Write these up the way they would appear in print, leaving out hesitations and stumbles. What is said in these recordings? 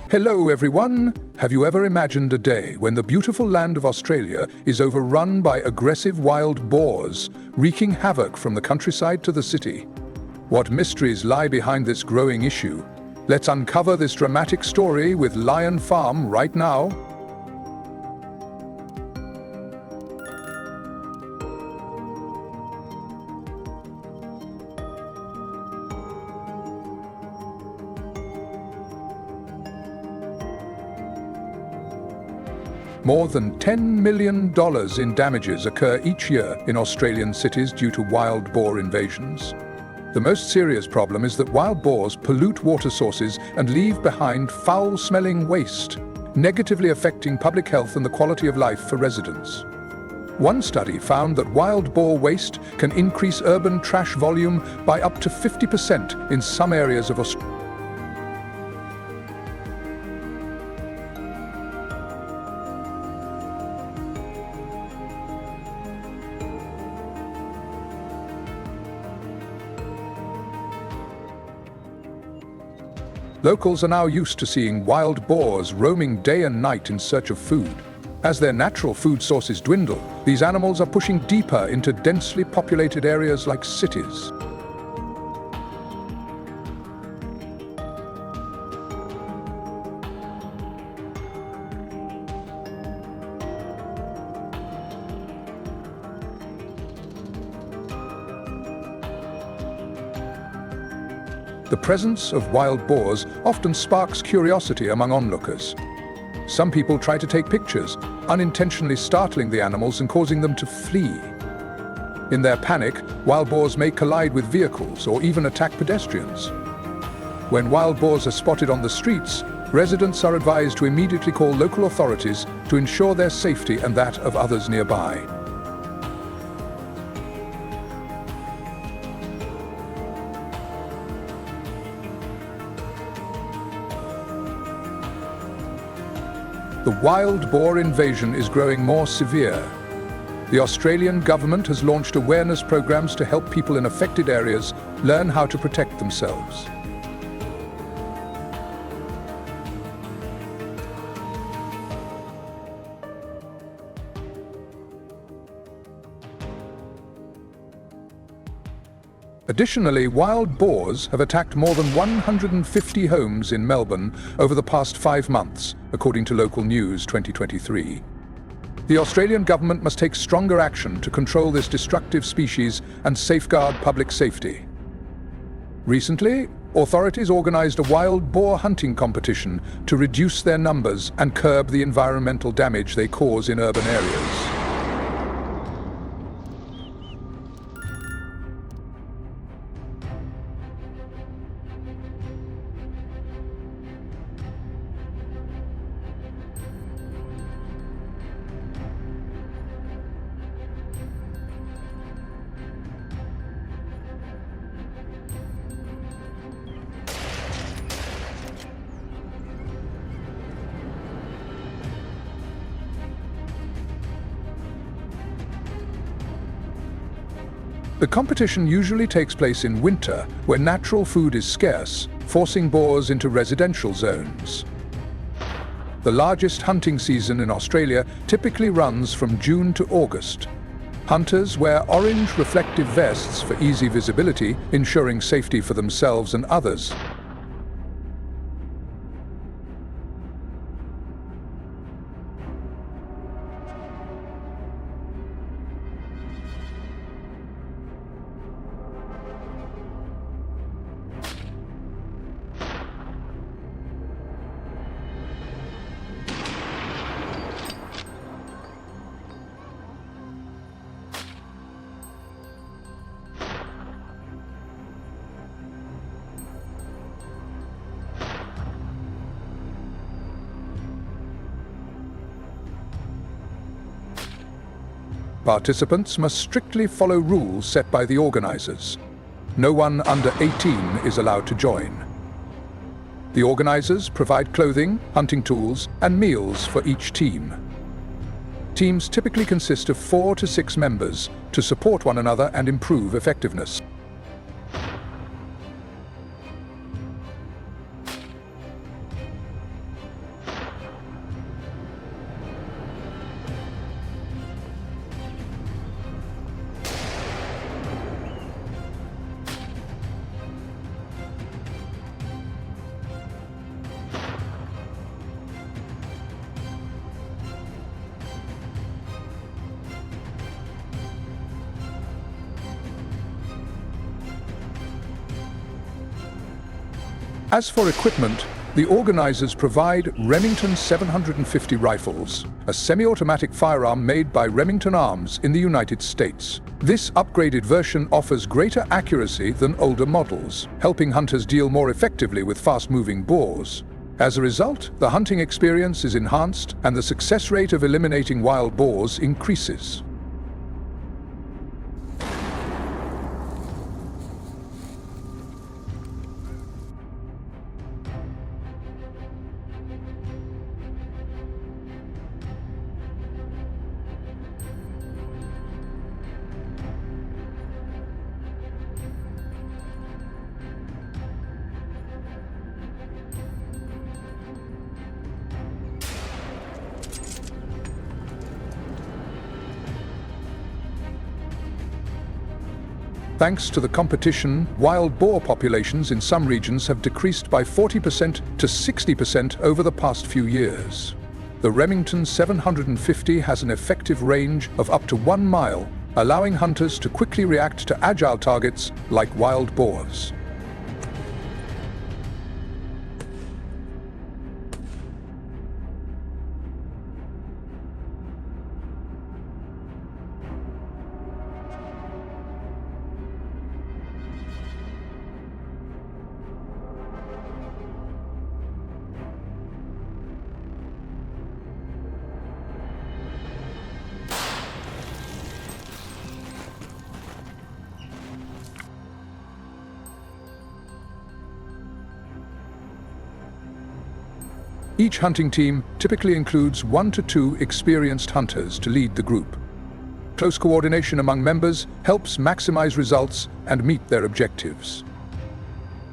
Hello everyone! Have you ever imagined a day when the beautiful land of Australia is overrun by aggressive wild boars, wreaking havoc from the countryside to the city? What mysteries lie behind this growing issue? Let's uncover this dramatic story with Lionfarm right now. More than $10 million in damages occur each year in Australian cities due to wild boar invasions. The most serious problem is that wild boars pollute water sources and leave behind foul-smelling waste, negatively affecting public health and the quality of life for residents. One study found that wild boar waste can increase urban trash volume by up to 50% in some areas of Australia. Locals are now used to seeing wild boars roaming day and night in search of food. As their natural food sources dwindle, these animals are pushing deeper into densely populated areas like cities. The presence of wild boars often sparks curiosity among onlookers. Some people try to take pictures, unintentionally startling the animals and causing them to flee. In their panic, wild boars may collide with vehicles or even attack pedestrians. When wild boars are spotted on the streets, residents are advised to immediately call local authorities to ensure their safety and that of others nearby. The wild boar invasion is growing more severe. The Australian government has launched awareness programs to help people in affected areas learn how to protect themselves. Additionally, wild boars have attacked more than 150 homes in Melbourne over the past 5 months, according to Local News 2023. The Australian government must take stronger action to control this destructive species and safeguard public safety. Recently, authorities organised a wild boar hunting competition to reduce their numbers and curb the environmental damage they cause in urban areas. The competition usually takes place in winter, where natural food is scarce, forcing boars into residential zones. The largest hunting season in Australia typically runs from June to August. Hunters wear orange reflective vests for easy visibility, ensuring safety for themselves and others. Participants must strictly follow rules set by the organizers. No one under 18 is allowed to join. The organizers provide clothing, hunting tools, and meals for each team. Teams typically consist of 4 to 6 members to support one another and improve effectiveness. As for equipment, the organizers provide Remington 750 rifles, a semi-automatic firearm made by Remington Arms in the United States. This upgraded version offers greater accuracy than older models, helping hunters deal more effectively with fast-moving boars. As a result, the hunting experience is enhanced and the success rate of eliminating wild boars increases. Thanks to the competition, wild boar populations in some regions have decreased by 40% to 60% over the past few years. The Remington 750 has an effective range of up to 1 mile, allowing hunters to quickly react to agile targets like wild boars. Each hunting team typically includes 1 to 2 experienced hunters to lead the group. Close coordination among members helps maximize results and meet their objectives.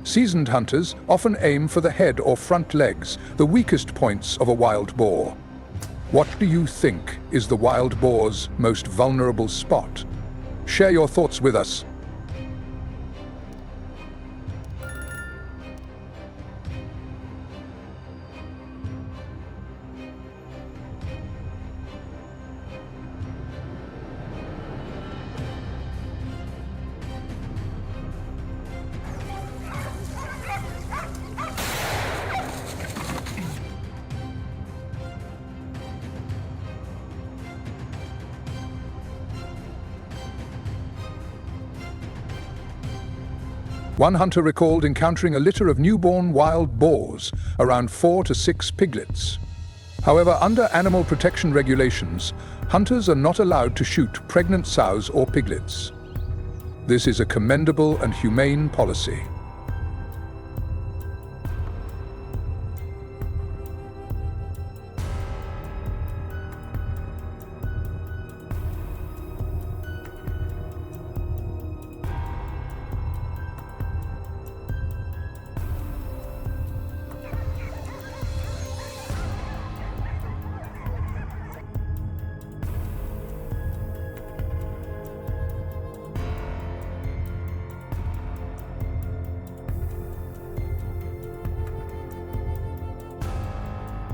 Seasoned hunters often aim for the head or front legs, the weakest points of a wild boar. What do you think is the wild boar's most vulnerable spot? Share your thoughts with us. One hunter recalled encountering a litter of newborn wild boars, around 4 to 6 piglets. However, under animal protection regulations, hunters are not allowed to shoot pregnant sows or piglets. This is a commendable and humane policy.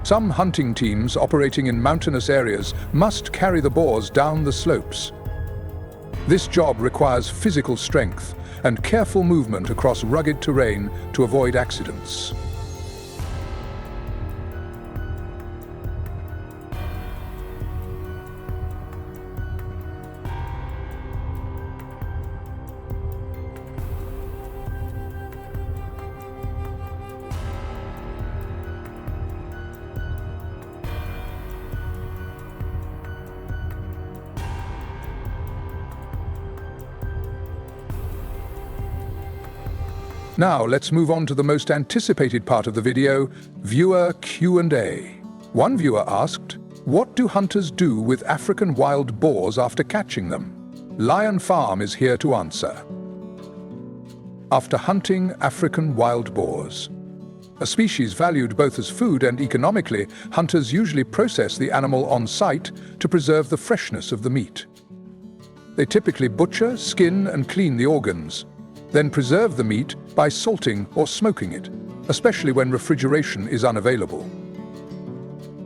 Some hunting teams operating in mountainous areas must carry the boars down the slopes. This job requires physical strength and careful movement across rugged terrain to avoid accidents. Now let's move on to the most anticipated part of the video, viewer Q&A. One viewer asked, what do hunters do with African wild boars after catching them? Lionfarm is here to answer. After hunting African wild boars, a species valued both as food and economically, hunters usually process the animal on site to preserve the freshness of the meat. They typically butcher, skin, and clean the organs, then preserve the meat by salting or smoking it, especially when refrigeration is unavailable.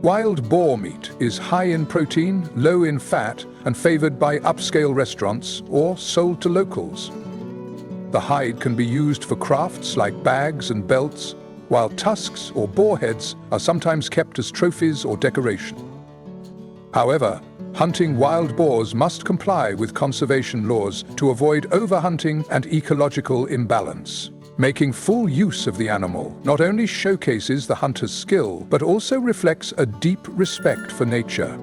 Wild boar meat is high in protein, low in fat, and favored by upscale restaurants or sold to locals. The hide can be used for crafts like bags and belts, while tusks or boar heads are sometimes kept as trophies or decoration. However, hunting wild boars must comply with conservation laws to avoid overhunting and ecological imbalance. Making full use of the animal not only showcases the hunter's skill, but also reflects a deep respect for nature.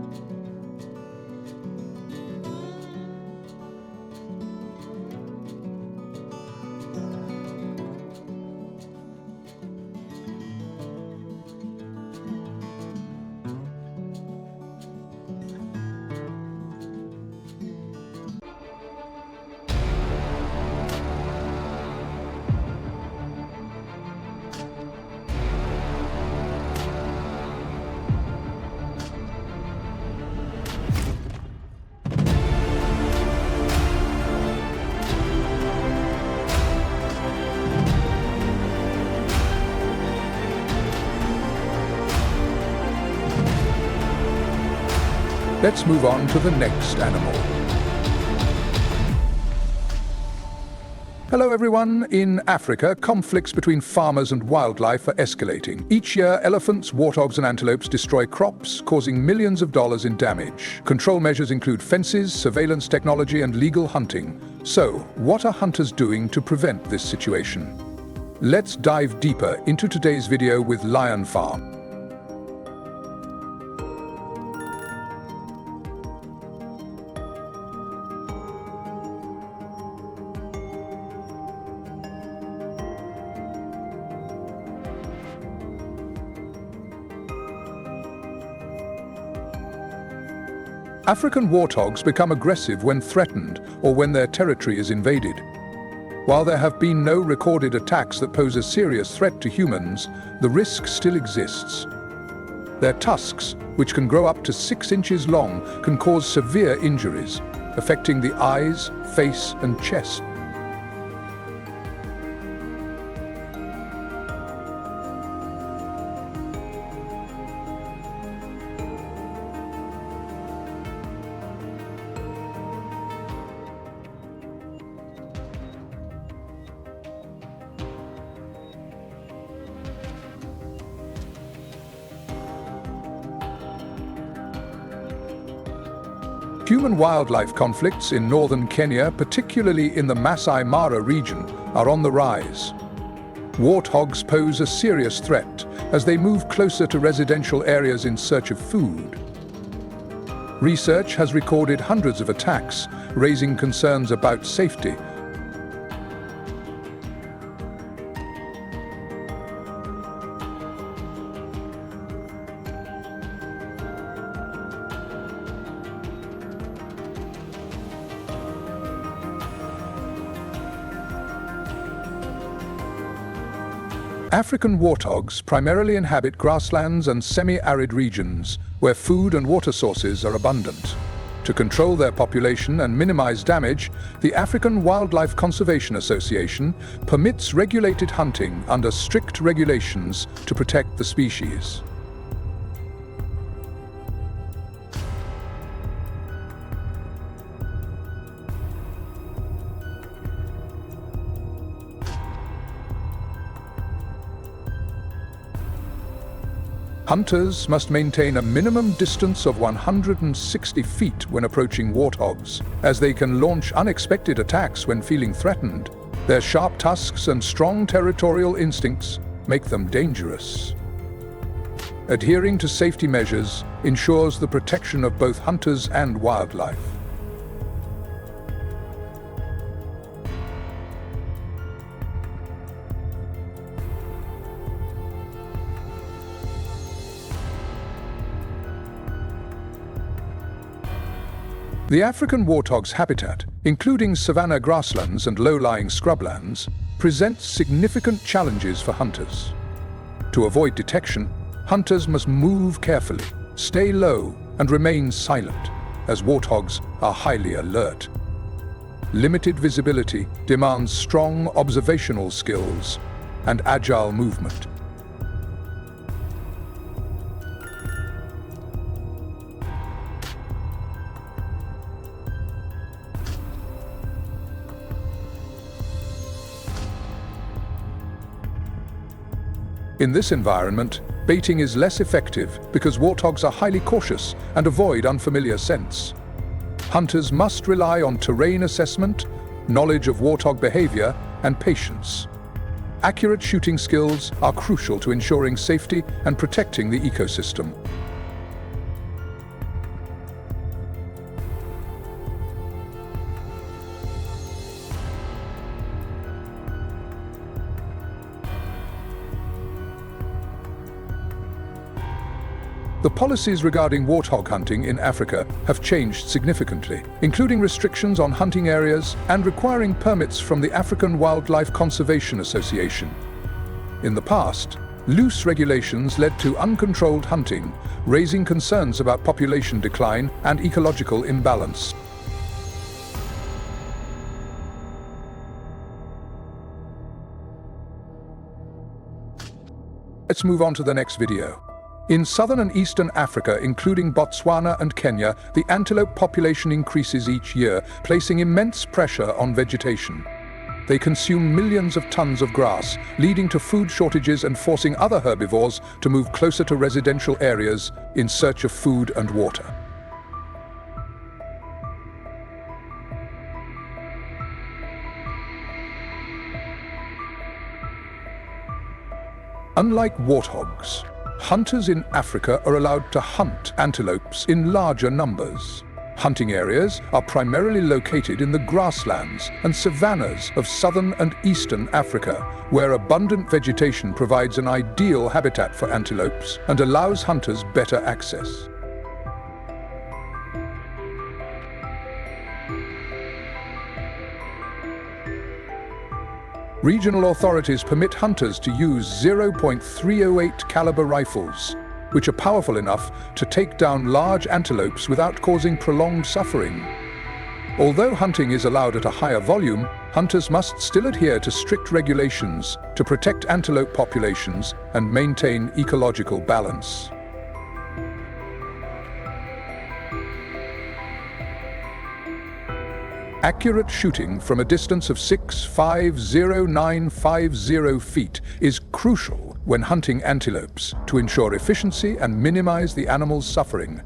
Let's move on to the next animal. Hello everyone. In Africa, conflicts between farmers and wildlife are escalating. Each year, elephants, warthogs and antelopes destroy crops, causing millions of dollars in damage. Control measures include fences, surveillance technology and legal hunting. So, what are hunters doing to prevent this situation? Let's dive deeper into today's video with Lionfarm. African warthogs become aggressive when threatened or when their territory is invaded. While there have been no recorded attacks that pose a serious threat to humans, the risk still exists. Their tusks, which can grow up to 6 inches long, can cause severe injuries, affecting the eyes, face, and chest. Human-wildlife conflicts in northern Kenya, particularly in the Masai Mara region, are on the rise. Warthogs pose a serious threat as they move closer to residential areas in search of food. Research has recorded hundreds of attacks, raising concerns about safety. African warthogs primarily inhabit grasslands and semi-arid regions where food and water sources are abundant. To control their population and minimize damage, the African Wildlife Conservation Association permits regulated hunting under strict regulations to protect the species. Hunters must maintain a minimum distance of 160 feet when approaching warthogs, as they can launch unexpected attacks when feeling threatened. Their sharp tusks and strong territorial instincts make them dangerous. Adhering to safety measures ensures the protection of both hunters and wildlife. The African warthog's habitat, including savanna grasslands and low-lying scrublands, presents significant challenges for hunters. To avoid detection, hunters must move carefully, stay low, and remain silent, as warthogs are highly alert. Limited visibility demands strong observational skills and agile movement. In this environment, baiting is less effective because warthogs are highly cautious and avoid unfamiliar scents. Hunters must rely on terrain assessment, knowledge of warthog behavior, and patience. Accurate shooting skills are crucial to ensuring safety and protecting the ecosystem. The policies regarding warthog hunting in Africa have changed significantly, including restrictions on hunting areas and requiring permits from the African Wildlife Conservation Association. In the past, loose regulations led to uncontrolled hunting, raising concerns about population decline and ecological imbalance. Let's move on to the next video. In southern and eastern Africa, including Botswana and Kenya, the antelope population increases each year, placing immense pressure on vegetation. They consume millions of tons of grass, leading to food shortages and forcing other herbivores to move closer to residential areas in search of food and water. Unlike warthogs, hunters in Africa are allowed to hunt antelopes in larger numbers. Hunting areas are primarily located in the grasslands and savannas of southern and eastern Africa, where abundant vegetation provides an ideal habitat for antelopes and allows hunters better access. Regional authorities permit hunters to use 0.308 caliber rifles, which are powerful enough to take down large antelopes without causing prolonged suffering. Although hunting is allowed at a higher volume, hunters must still adhere to strict regulations to protect antelope populations and maintain ecological balance. Accurate shooting from a distance of 6,50950 feet is crucial when hunting antelopes to ensure efficiency and minimize the animal's suffering.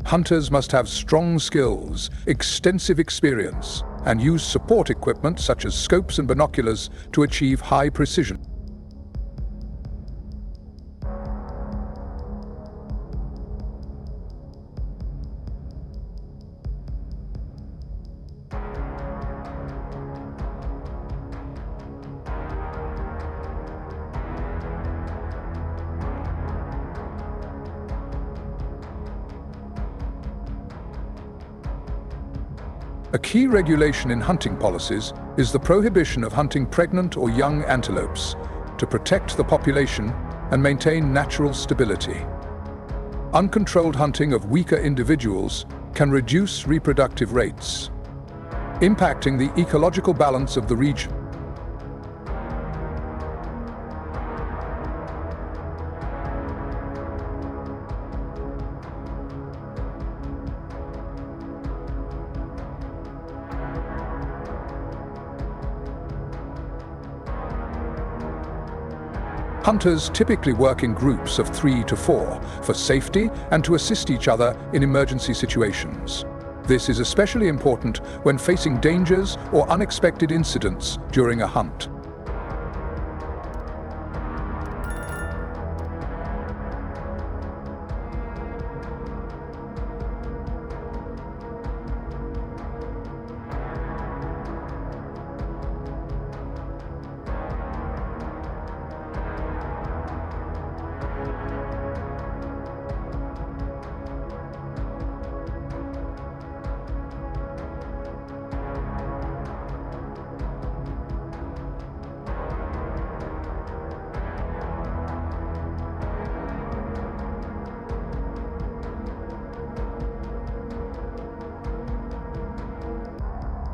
Hunters must have strong skills, extensive experience, and use support equipment such as scopes and binoculars to achieve high precision. A key regulation in hunting policies is the prohibition of hunting pregnant or young antelopes to protect the population and maintain natural stability. Uncontrolled hunting of weaker individuals can reduce reproductive rates, impacting the ecological balance of the region. Hunters typically work in groups of 3 to 4 for safety and to assist each other in emergency situations. This is especially important when facing dangers or unexpected incidents during a hunt.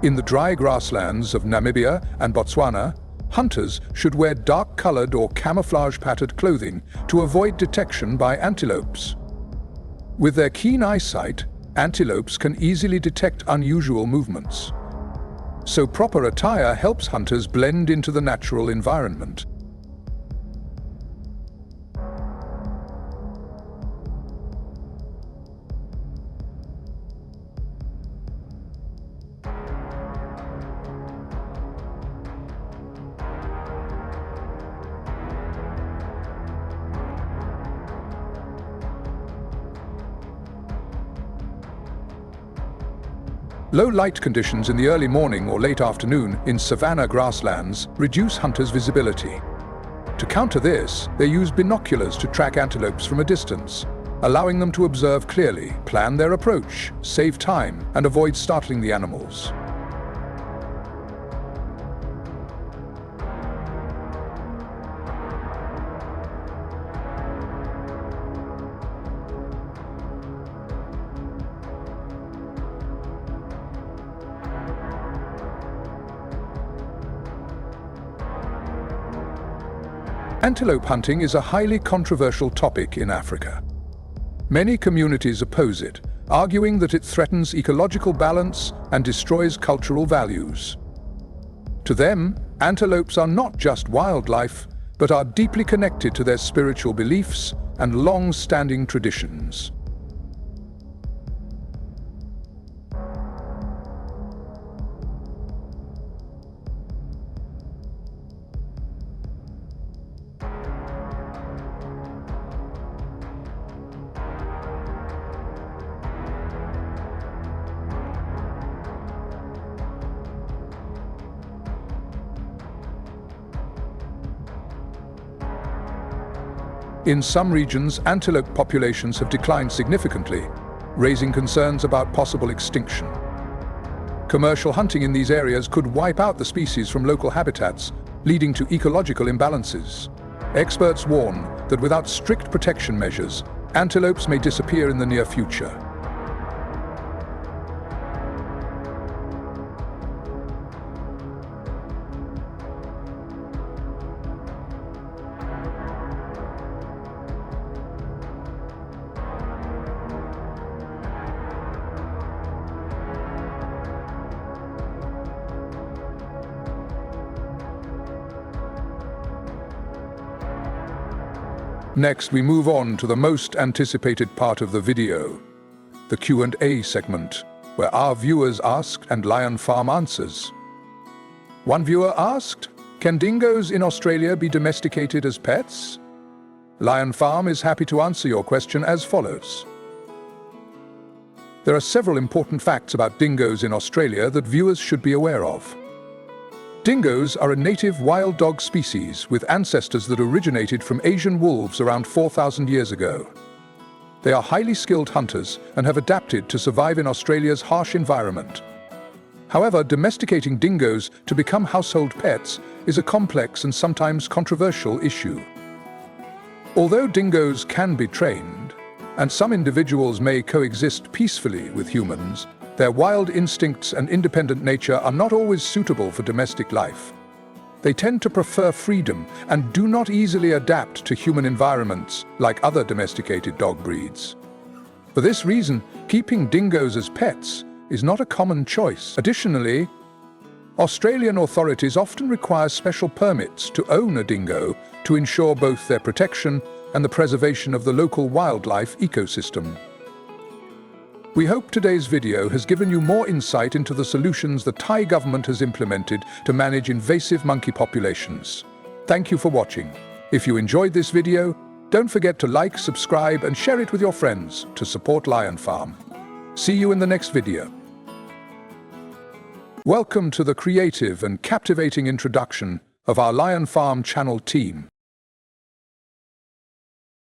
In the dry grasslands of Namibia and Botswana, hunters should wear dark-colored or camouflage-patterned clothing to avoid detection by antelopes. With their keen eyesight, antelopes can easily detect unusual movements. So proper attire helps hunters blend into the natural environment. Low light conditions in the early morning or late afternoon in savanna grasslands reduce hunters' visibility. To counter this, they use binoculars to track antelopes from a distance, allowing them to observe clearly, plan their approach, save time, and avoid startling the animals. Antelope hunting is a highly controversial topic in Africa. Many communities oppose it, arguing that it threatens ecological balance and destroys cultural values. To them, antelopes are not just wildlife, but are deeply connected to their spiritual beliefs and long-standing traditions. In some regions, antelope populations have declined significantly, raising concerns about possible extinction. Commercial hunting in these areas could wipe out the species from local habitats, leading to ecological imbalances. Experts warn that without strict protection measures, antelopes may disappear in the near future. Next, we move on to the most anticipated part of the video, the Q&A segment, where our viewers asked and Lionfarm answers. One viewer asked, "Can dingoes in Australia be domesticated as pets?" Lionfarm is happy to answer your question as follows. There are several important facts about dingoes in Australia that viewers should be aware of. Dingoes are a native wild dog species with ancestors that originated from Asian wolves around 4,000 years ago. They are highly skilled hunters and have adapted to survive in Australia's harsh environment. However, domesticating dingoes to become household pets is a complex and sometimes controversial issue. Although dingoes can be trained, and some individuals may coexist peacefully with humans, their wild instincts and independent nature are not always suitable for domestic life. They tend to prefer freedom and do not easily adapt to human environments like other domesticated dog breeds. For this reason, keeping dingoes as pets is not a common choice. Additionally, Australian authorities often require special permits to own a dingo to ensure both their protection and the preservation of the local wildlife ecosystem. We hope today's video has given you more insight into the solutions the Thai government has implemented to manage invasive monkey populations. Thank you for watching. If you enjoyed this video, don't forget to like, subscribe, and share it with your friends to support Lionfarm. See you in the next video. Welcome to the creative and captivating introduction of our Lionfarm channel team.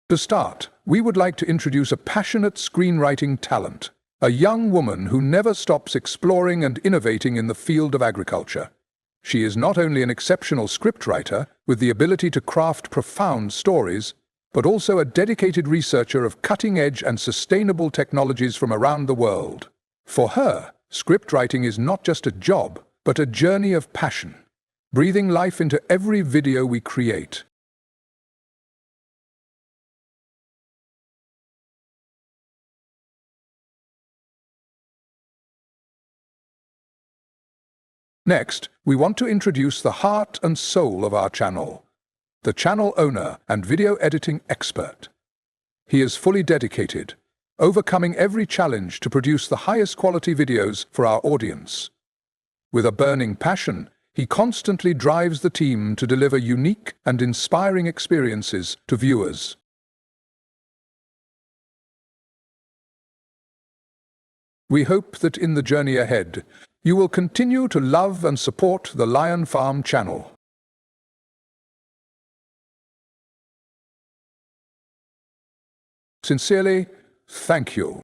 To start, we would like to introduce a passionate screenwriting talent, a young woman who never stops exploring and innovating in the field of agriculture. She is not only an exceptional scriptwriter with the ability to craft profound stories, but also a dedicated researcher of cutting-edge and sustainable technologies from around the world. For her, scriptwriting is not just a job, but a journey of passion, breathing life into every video we create. Next, we want to introduce the heart and soul of our channel, the channel owner and video editing expert. He is fully dedicated, overcoming every challenge to produce the highest quality videos for our audience. With a burning passion, he constantly drives the team to deliver unique and inspiring experiences to viewers. We hope that in the journey ahead, you will continue to love and support the Lion Farm channel. Sincerely, thank you.